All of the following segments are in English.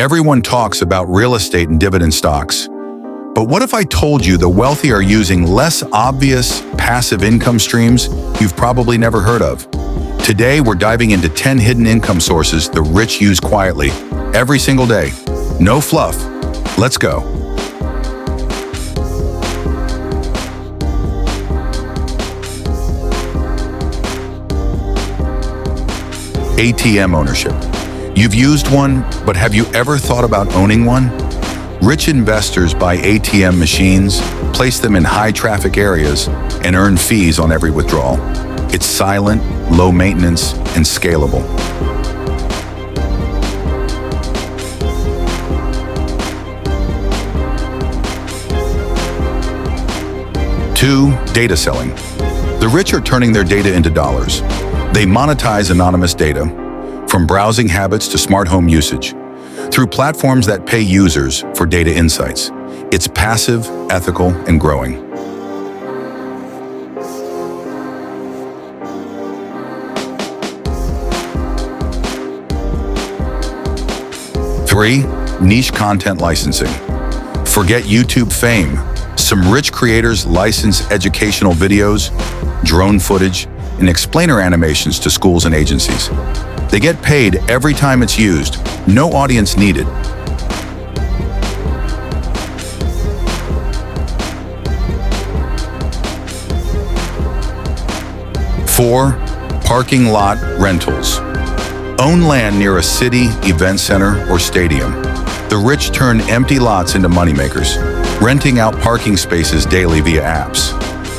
Everyone talks about real estate and dividend stocks. But what if I told you the wealthy are using less obvious passive income streams you've probably never heard of? Today, we're diving into 10 hidden income sources the rich use quietly, every single day. No fluff. Let's go. ATM ownership. You've used one, but have you ever thought about owning one? Rich investors buy ATM machines, place them in high-traffic areas, and earn fees on every withdrawal. It's silent, low maintenance, and scalable. Two, data selling. The rich are turning their data into dollars. They monetize anonymous data, from browsing habits to smart home usage, through platforms that pay users for data insights. It's passive, ethical, and growing. Three, niche content licensing. Forget YouTube fame. Some rich creators license educational videos, drone footage, and explainer animations to schools and agencies. They get paid every time it's used. No audience needed. Four, parking lot rentals. Own land near a city, event center, or stadium. The rich turn empty lots into moneymakers, renting out parking spaces daily via apps.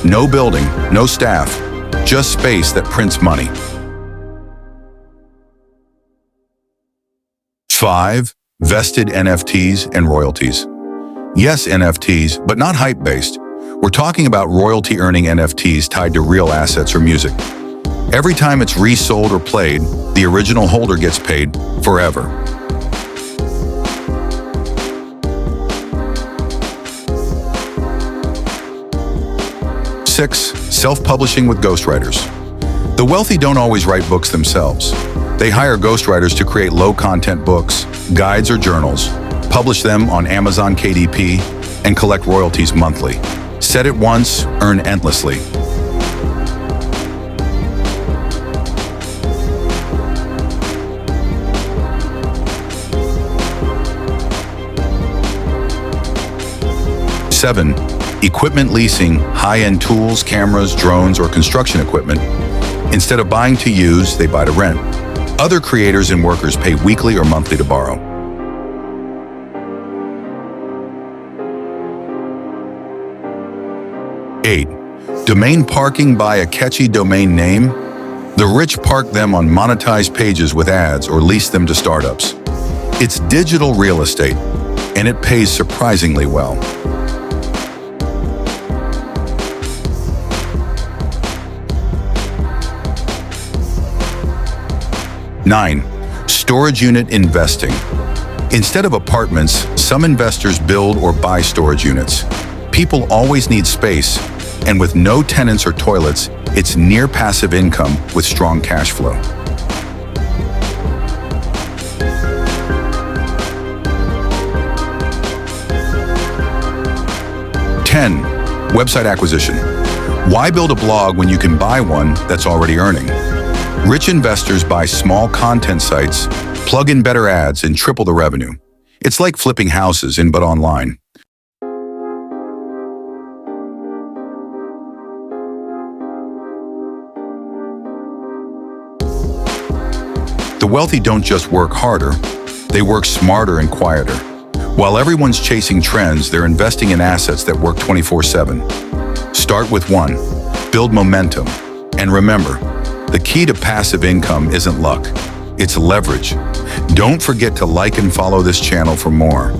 No building, no staff, just space that prints money. Five, vested NFTs and royalties. Yes, NFTs, but not hype-based. We're talking about royalty-earning NFTs tied to real assets or music. Every time it's resold or played, the original holder gets paid forever. Six, self-publishing with ghostwriters. The wealthy don't always write books themselves. They hire ghostwriters to create low-content books, guides, or journals, publish them on Amazon KDP, and collect royalties monthly. Set it once, earn endlessly. Seven, equipment leasing, high-end tools, cameras, drones, or construction equipment. Instead of buying to use, they buy to rent. Other creators and workers pay weekly or monthly to borrow. Eight, domain parking by a catchy domain name. The rich park them on monetized pages with ads or lease them to startups. It's digital real estate, and it pays surprisingly well. 9. Storage unit investing. Instead of apartments, some investors build or buy storage units. People always need space, and with no tenants or toilets, it's near passive income with strong cash flow. 10. Website acquisition. Why build a blog when you can buy one that's already earning? Rich investors buy small content sites, plug in better ads, and triple the revenue. It's like flipping houses but online. The wealthy don't just work harder, they work smarter and quieter. While everyone's chasing trends, they're investing in assets that work 24/7. Start with one, build momentum, and remember, the key to passive income isn't luck, it's leverage. Don't forget to like and follow this channel for more.